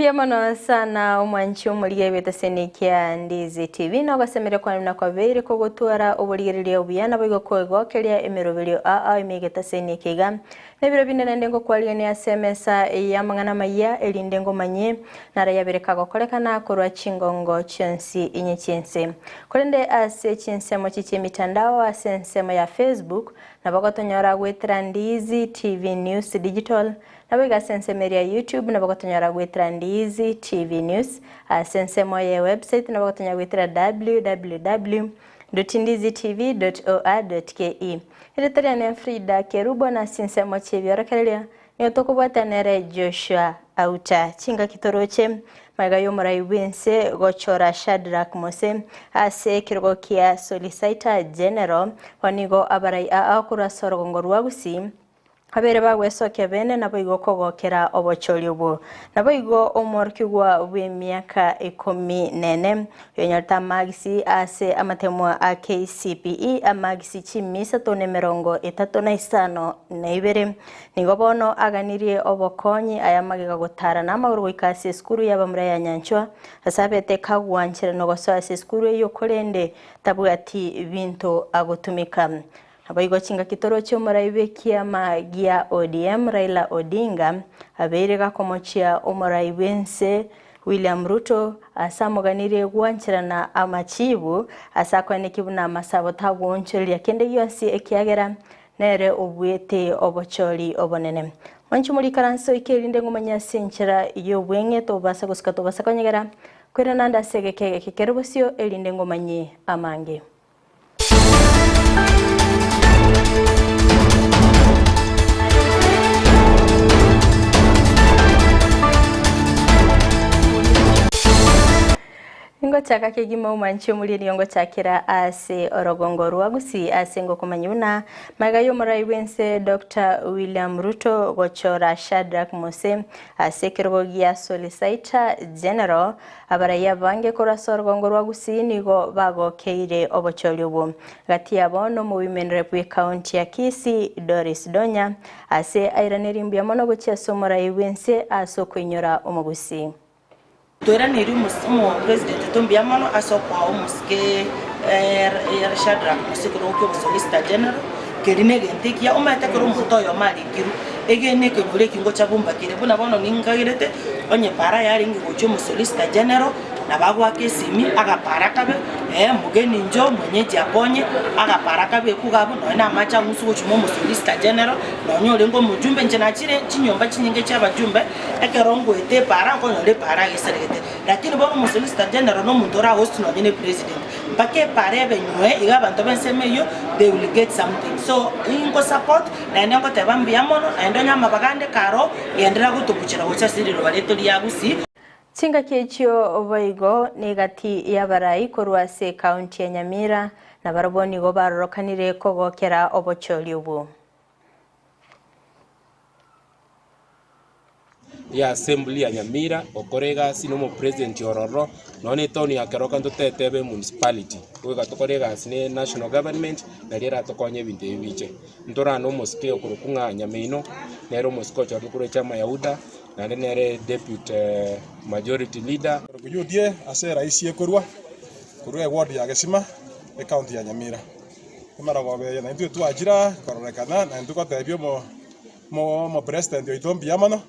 Mbiamano sana umwanchi umuliye betasenikia Ndizi TV no gasemere kwa na kwa veri ko gutwara ubulirire ubiyana bwo kwegokeria emirobelio imigeta senikiga nebiro binene ndengo kwaliye ni asemesa ya mangana maya elindengo manye nara yabereka gokorekana kurwa chingongo chonsi inye Chinsa kolende ase Chinsa mo chiche mitandao asensemo ya Facebook na bagotonyora gwetira Ndizi TV News Digital nabiga sensemeri ya YouTube na bagotonyora gwetira Ndizi TV News asensemo ya website na bagotonyora gwetira www.ndizitv.or.ke Ilitaria ne Fridah Kerubo na sinsemo chebyorekerelia ni otokubwatanere Joshua Auta chinga kitoroche magayo muraiwense gochora Shadrack Mose ase Kerubo kia Solicitor General wanigo abarai akura sorogongorwa Gusii habere bagwesoke bene naboigo kogokera obochori obo naboigo omorkigwa w'emyaka 14 yonyalta magisi ase amatemwa a KCPE amagisi chimisa tone 35 na ibere nigo bono aganirie obokonyi ayamagiga gutara namaguru ikase skuru yabamura ya nyanchwa asabete kagwanchira no gosoase skuru yo kolende tabwati bintu agutumika abayigo chinga kitoro cyo muraibe kiama gia ODM Raila Odinga aberega komochia omuraibense William Ruto asamuganire gwanchirana amachibu asakwane kibuna masabo tagwonchelia kende yose ekiagera nere obwete obochori obonene wanchumuri karanso ikerinde ngumanya senchera iyo bwenge to basa gusika to basa kanyegera kwera nanda segeke kekerubosio elinde ngumanye amange Ngo chaka kegima umanchi muliri ngo chakira ase orogongorwa Gusii ase ngo kumanyuna magayo muraiwense Dr. William Ruto gochora Shadrack Mose ase Kerubo gia Solicitor General abaraya bange kora sorogongorwa Gusii nigo bagokeire obochori obo gati yabo no mu Women Rep County ya Kisii Doris Donya ase airaneri mbiamono gochia somuraiwense aso kwinyora omugusii Toera neri umusimu president tumbiamano asokwa umuske Shadrack Mose kurokyo Solicitor General kerine gentekia umate kuru mutoyo mali kiru egene kenyure kingo chabumba kire buna bono ningagirete onye para yari ngigocho Solicitor General na bagwa kesimi agapara kabe mugeni njo mwenyeji aponye agapara kabe kugabo no na macha musugo chumo Solicitor General no nyole ngo mujumbe nje na chire chinyomba chinyinge cyabajumbe ekerongo ete para ko nyole para giserete lakini bo Solicitor General no mundora host no nyine president mpake para benywe igabantu bensemeyo they will get something so ingo support na ndongo tebambiamono na ndonya mabagande karo yendera gutubuchira gocha siriro baleto lya Gusii Chinga kechio oboigo negati yabarai korwase county ya Nyamira na baraboni go barorokanire kogokera obochori obo ya assembly ya Nyamira okorega sinomo president yororo none toni akeroka ndotetebe municipality kwega tokorega sine national government na lera tokonye binde biche ndora no moske okurukunga Nyamino nero mosko cho kure chama ya Auta na nere deputy majority leader kuyudie ase rais yekorwa kurwe ward ya Gesima e county ya Nyamira imaragobe na ndu tuajira kororekana na ndu kotebio mo president yo itombi yamano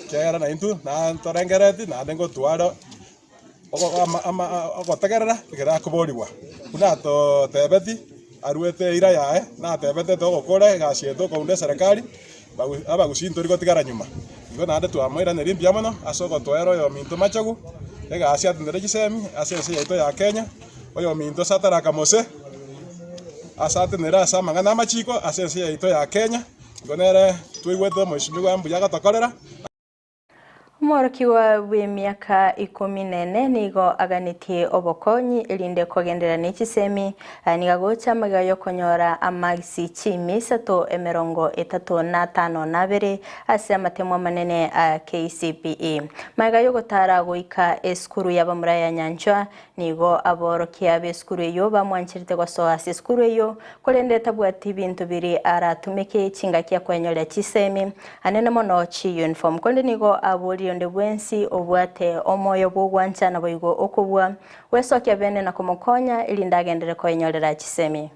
kera na ndu na torengereti na ndengo tuaro ogotegerera kigera kuboriwa kuna to tebeti aruete ira yae na tebete to gokore gasieto kounde serikali Gusii ntori gotigara nyuma igo nande twamwira neri mbiamano asoko twero yo minto machagu ega asia tendere gisemi asense yaito ya Kenya oyo minto Shadrack Mose asate nera samanga na machiko asense yaito ya Kenya gonere tuigwete mheshimiwa mbuya gatokorera Morokiwa w'emyaka 14 nigo aganitie obokonyi elinde kogendera n'ikisemi nigagocha magayo konyora amagisi chimisa to 35 ase amatemo manene a KCPE magayo gotara goika eskuru yabamura ya nyanchwa nigo aborokia beskuru yo bamwanchirite gosoa eskuru yo kolende tabwati bintu biri aratumeke chinga kya kwenyora kisemi anene mono chi uniform kolende nigo abori orionde bwensi obwate omoyo bwogwancha na boigo okubwa wesokia bene na kumukonya ili ndagendere koenyorera chisemi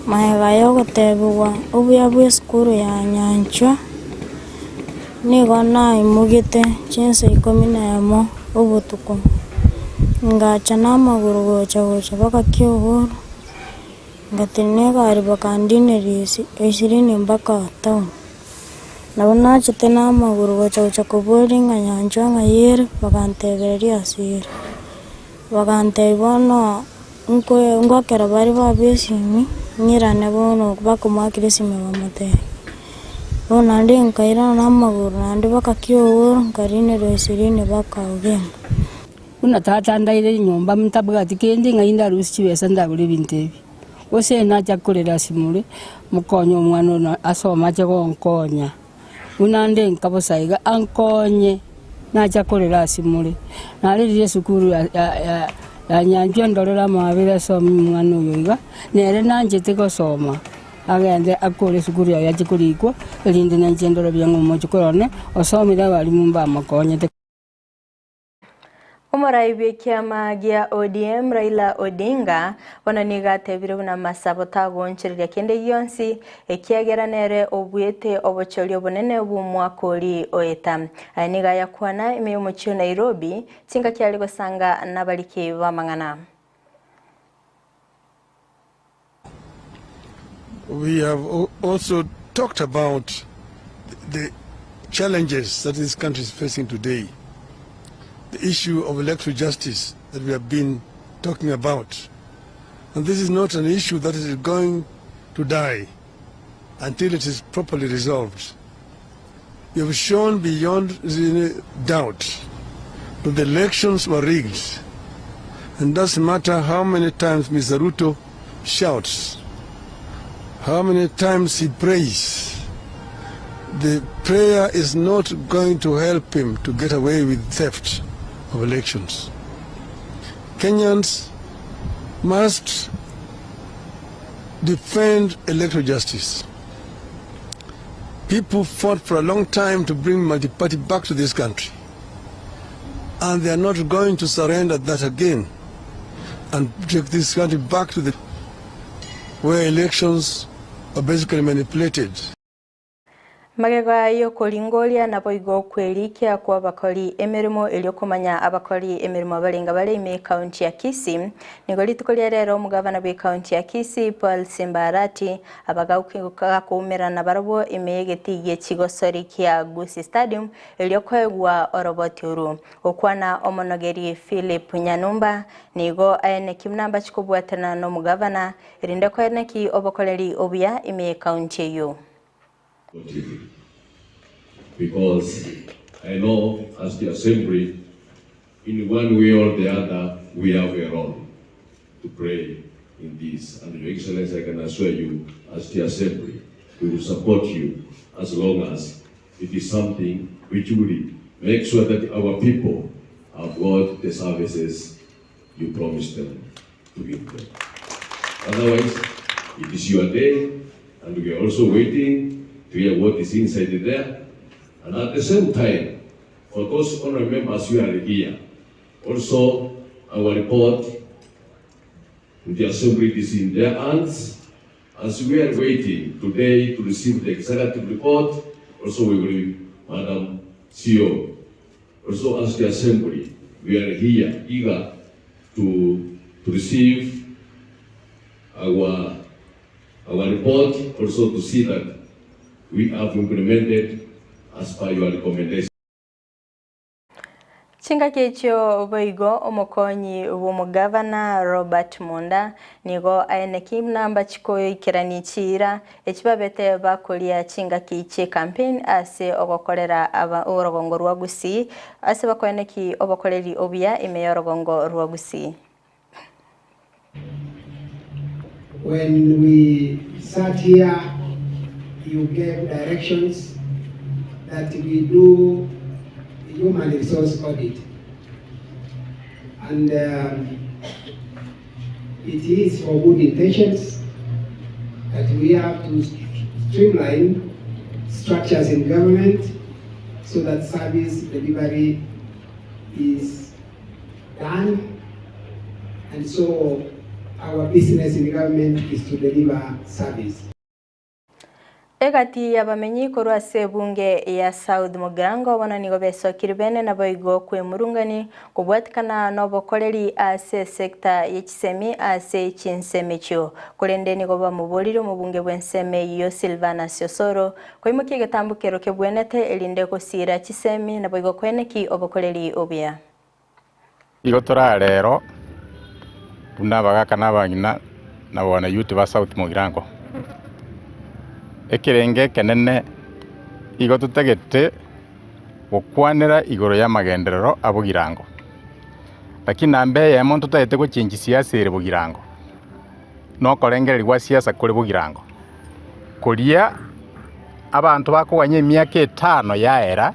Maega yogotebwa obuya bwe skuru ya nyanchwa nigo naimugite Chinsa Ikomi na yamo obutuko ngacha n'amaguru gocha baka Kerubo ngatine gari bakandinerisi 20 mpaka town nabona chite n'amaguru gocha kuboringa nyanchwa ngayere bakantebereria asire bakantebono ngokera bari babesimi nyirane bono bakumakirisi mebamote bona ndi nkaira n'amaguru nandi baka Kerubo ngarinero 20 baka ugenda una tata ndaire nyomba mtabwa tikendi ngainda rusi wesa ndabule bintebi ose na chakolera simule mukonyo mwana asoma chego nkonya una ndi nkabosaiga ankonye na chakolera simule naliriye sukuru ya nyanjwa ndorera mabira somi mwana yoiga nere nanje tegosoma agende akole sukuru ya chikuliko elinde nanjendoro byango mochikorone osomira bali mumba makonye Omoraibe kiama gia ODM Raila Odinga onaniga tebire na masabota gonchirya kende yonsi ekiagera nere obwete obocholi obonene bumwakoli oeta aniga yakwana imeyumuchio Nairobi tinga kyali gosanga nabaliki bamangana. We have also talked about the challenges that this country is facing today. The issue of electoral justice that we have been talking about. And this is not an issue that is going to die until it is properly resolved. We have shown beyond doubt that the elections were rigged. And doesn't matter how many times Mr. Ruto shouts, how many times he prays, the prayer is not going to help him to get away with theft of elections. Kenyans must defend electoral justice. People fought for a long time to bring multi-party back to this country, and they are not going to surrender that again and take this country back to where elections are basically manipulated. Magega yo kolingolia na boigo kwelikia kwa bakoli emirimo elyokumanya abakoli emirimo balinga balime county ya Kisii nigoli tukolia rero mugavana be county ya Kisii Paul Simbarati abagauka kumira na barabo imeyegetiye kigosori kya Gusii stadium elyokwegwa oroboturu okwana omonogeri Philip Nyanumba nigo ayene kimnamba chikubwatana no mugavana irinde ko eneki obokoleri obya ime county yo. Because I know as the assembly, in one way or the other, we have a role to play in this. And Your Excellency, I can assure you, as the assembly, we will support you as long as it is something which will make sure that our people have got the services you promised them to give them. Otherwise, it is your day, and we are also waiting to hear what is inside there. And at the same time, for those honorable members who are here, also our report in the assembly is in their hands. As we are waiting today to receive the executive report, also we will, Madam CEO, also as the assembly, we are here eager to receive our report, also to see that we have implemented as per your recommendation. Chinga kecho boigo omokonyi w'umugavana Robert Munda nigo ayene kimnamba chikoyo ikirani chira echibabete bakolia chinga kiche campaign ase ogokorera aba orogongo rwa Gusii ase bakoene ki obokoleri obya ime orogongo rwa Gusii. When we sat here, you gave directions that we do human resource audit, and it is for good intentions that we have to streamline structures in government so that service delivery is done. And so our business in government is to deliver service. Egati yabamenyi korwa sebunge ya South Mugirango wana nigo beso kiribene na boigo kwe murungani kubwatikana no bokoleri ase sekta yechisemi ase chinsemecho kulende nigo bamuboliro mubunge bwenseme yo Silvana Siosoro koimuke gatambukero kebwenete elinde kosira chisemi na boigo kweneki obokoleri obia igotora rero bunabaga kana banyina na bona youth ba South Mugirango ekirenge kenene igo tutegete gukwanira igoro ya magenderero abugirango lakini nambe ya muntu tutete ko chinji siasa ire bugirango no korengeri gwa siasa kuri bugirango kuria abantu bakuganye emyaka 5 yaera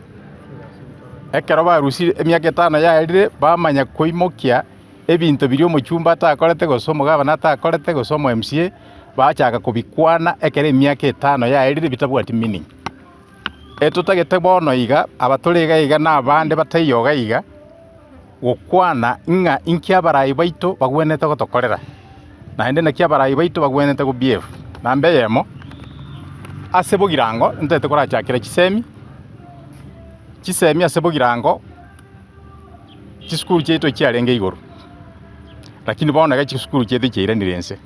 ekero barusi emyaka 5 yaerire bamanya koimokia ebintu biri omu chumba atakorete gosoma gabana atakorete gosoma MCA bachaka kubikwana ekere emyaka 5 yaerire bitabwati meaning etutagete bono iga abaturega iga nabande batayoga iga gukwana inga inkia barayi baitu bagwenete gotokorera na ende nakia barayi baitu bagwenete go BF nambe yemo asebugirango ntete korachakira chisemi asebugirango chiskuru cheto chiarenge igoro lakini bona ga chiskuru cheto chiiranirense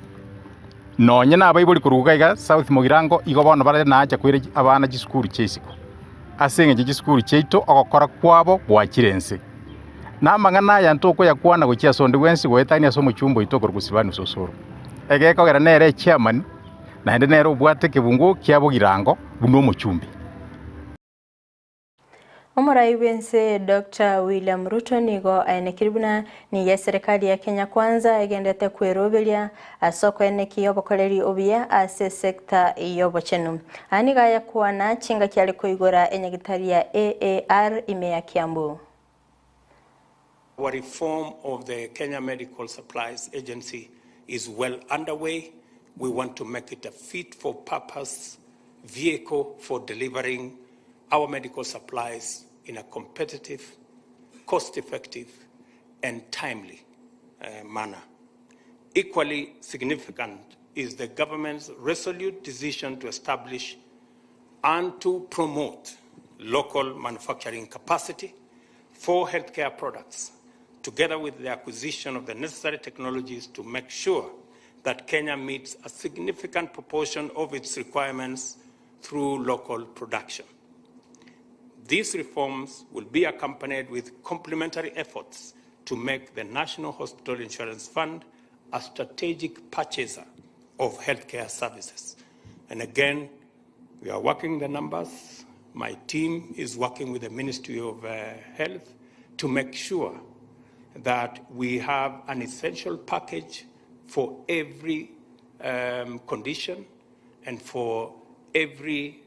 nonye nabaibori kuruga iga South Mugirango igo bono bare nacha kwire abana chiskuru chesiko asenge chiskuru cheito ogokora kwabo gwachirense namangana ya ntoko yakwana gochia sonde wensi goetania so muchumbo itoko Gusii Sosoro egeko gera nere chairman na ende nero bwate kibungo kiabugirango buno muchumbi Omorai wense Dr. William Ruto nigo ainekiribuna ni ya serikali ya Kenya kwanza egendete kwerobelia asoko eneki yobokoleri obia ase sekta yobochenu aniga ya kuana chinga kyali koigora enyagitari ya AAR ime ya Kiambu. Our reform of the Kenya Medical Supplies Agency is well underway. We want to make it a fit-for-purpose vehicle for delivering our medical supplies in a competitive, cost-effective, and timely manner. Equally significant is the government's resolute decision to establish and to promote local manufacturing capacity for healthcare products, together with the acquisition of the necessary technologies to make sure that Kenya meets a significant proportion of its requirements through local production. These reforms will be accompanied with complementary efforts to make the National Hospital Insurance Fund a strategic purchaser of healthcare services. And again, we are working the numbers. My team is working with the Ministry of Health to make sure that we have an essential package for every condition and for every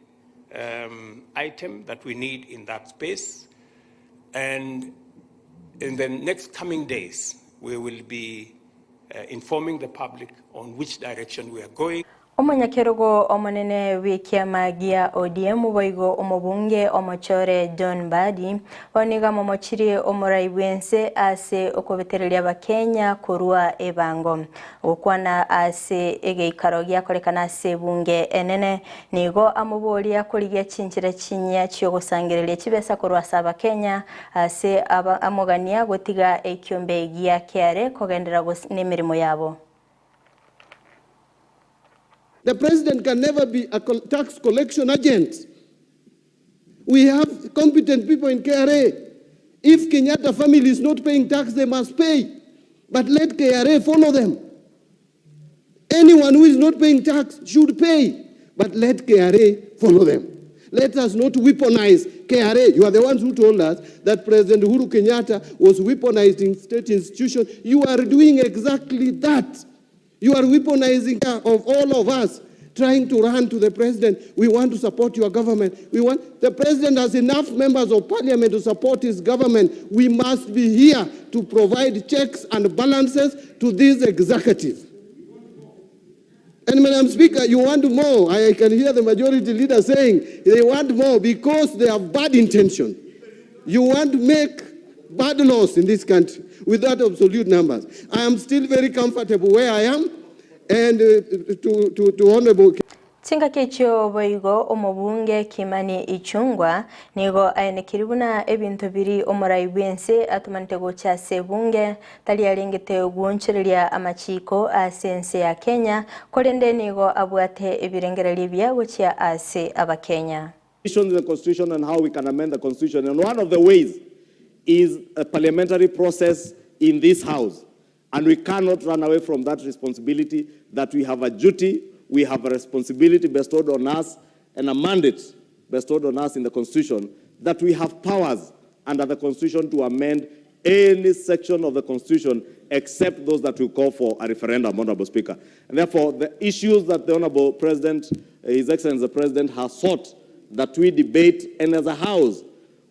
item that we need in that space. And in the next coming days, we will be informing the public on which direction we are going. Omonyakerugo omonene wikia magia ODM boigo omobunge omochore John Badi oniga momochiri omorai wense ase okobeterelia bakenya kurua ebango okwana ase egeikaro gyakorekana ase bunge enene nigo amubolia kurigia chinchira chinya chyogosangerelia chibesa kurwa saba Kenya ase amogania gotiga ekyombe gya kyare kogendera nemirimo yabo. The president can never be a tax collection agent. We have competent people in KRA. If Kenyatta family is not paying tax, they must pay. But let KRA follow them. Anyone who is not paying tax should pay. But let KRA follow them. Let us not weaponize KRA. You are the ones who told us that President Uhuru Kenyatta was weaponized in state institutions. You are doing exactly that. You are weaponizing of all of us, trying to run to the president. We want to support your government. The president has enough members of parliament to support his government. We must be here to provide checks and balances to this executive. And Madam Speaker, you want more. I can hear the majority leader saying they want more because they have bad intention. You want to make bad laws in this country without absolute numbers. I am still very comfortable where I am, and to Honorable Tinga kecho boigo omobunge Kimani Ichungwa nigo aene kiribuna ebintu biri omurai bwense atumante gocha sebunge tali alingete gunchiria amachiko asense ya Kenya kolende nigo abwate ebirengereri bya gocha ase abakenya. The constitution and how we can amend the constitution, and one of the ways is a parliamentary process in this house, and we cannot run away from that responsibility, that we have a duty. We have a responsibility bestowed on us and a mandate bestowed on us in the Constitution that we have powers under the Constitution to amend any section of the Constitution except those that will call for a referendum, Honorable Speaker. And therefore, the issues that the Honorable President, His Excellency the President, has sought that we debate, and as a House,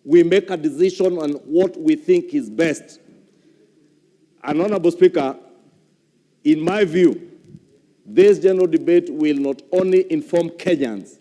we make a decision on what we think is best. And Honorable Speaker, in my view, this general debate will not only inform Kenyans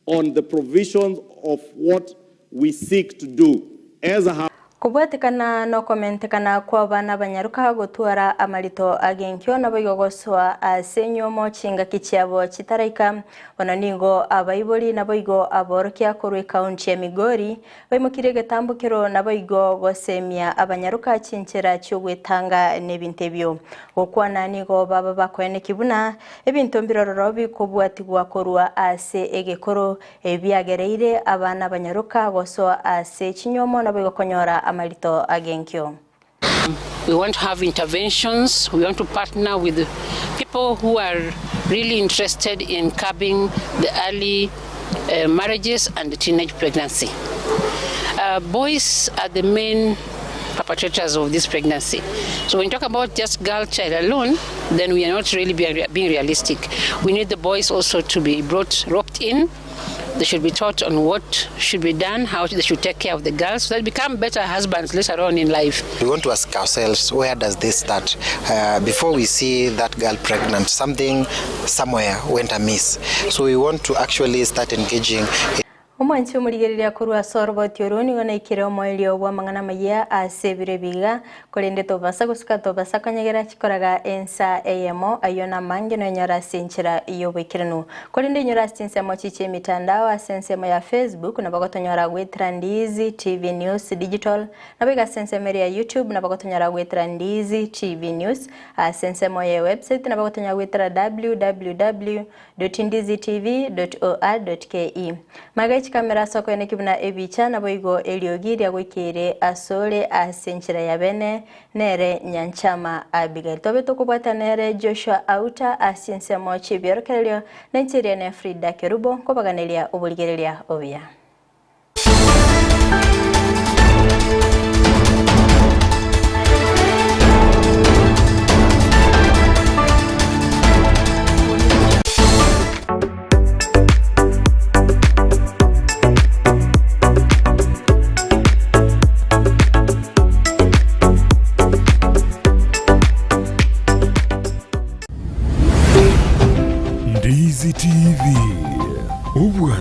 on the provisions of what we seek to do as a house. Kubwetekana no komentekana kwa bana banyaruka gutwara amarito agenkyo naboyogoswa asenyomo chinga kichiabo chitaraika onaningo abaiboli naboigo aborokia korwe county ya Migori baimukire getambukiro naboigo gosemia abanyaruka chinchera cyogwetanga nebintebyo okwana nigo baba bakwene kibuna ebintu mbirororo bikobwatigwa korwa ase egekoro ebyagereire abana banyaruka goswa ase chinyomo naboigo konyora amarito agenkyo. We want to have interventions. We want to partner with people who are really interested in curbing the early marriages and the teenage pregnancy. Boys are the main perpetrators of this pregnancy. So when you talk about just girl child alone, then we are not really being realistic. We need the boys also to be roped in. They should be taught on what should be done, how they should take care of the girls, so they become better husbands later on in life. We want to ask ourselves, where does this start? Before we see that girl pregnant, something somewhere went amiss. So we want to actually start engaging. Omanchi omurigereria kurwa sorbo tioroni gona ikire omoelio wa mangana maya asebire biga kolende tobasa gusuka tobasa kanyegera chikoraga ensa emo ayona mange no nyara sinchira iyo bekirenu kolende nyara sinse mochiche mitandao asense ya Facebook na bagotonyora gwetra Ndizi TV News Digital na bega sense ya YouTube na bagotonyora gwetra Ndizi TV News asense ya website na bagotonyora gwetra www.ndizitv.or.ke magachi kamera soko ene kibuna ebicha na boigo eliogiri agwikire asole asenchira ya bene nere nyanchama abigail tobe tokubata nere Joshua Auta asinse mochi biorokelio nenchiri ne Fridah Kerubo kobaganilia obuligerelia obia.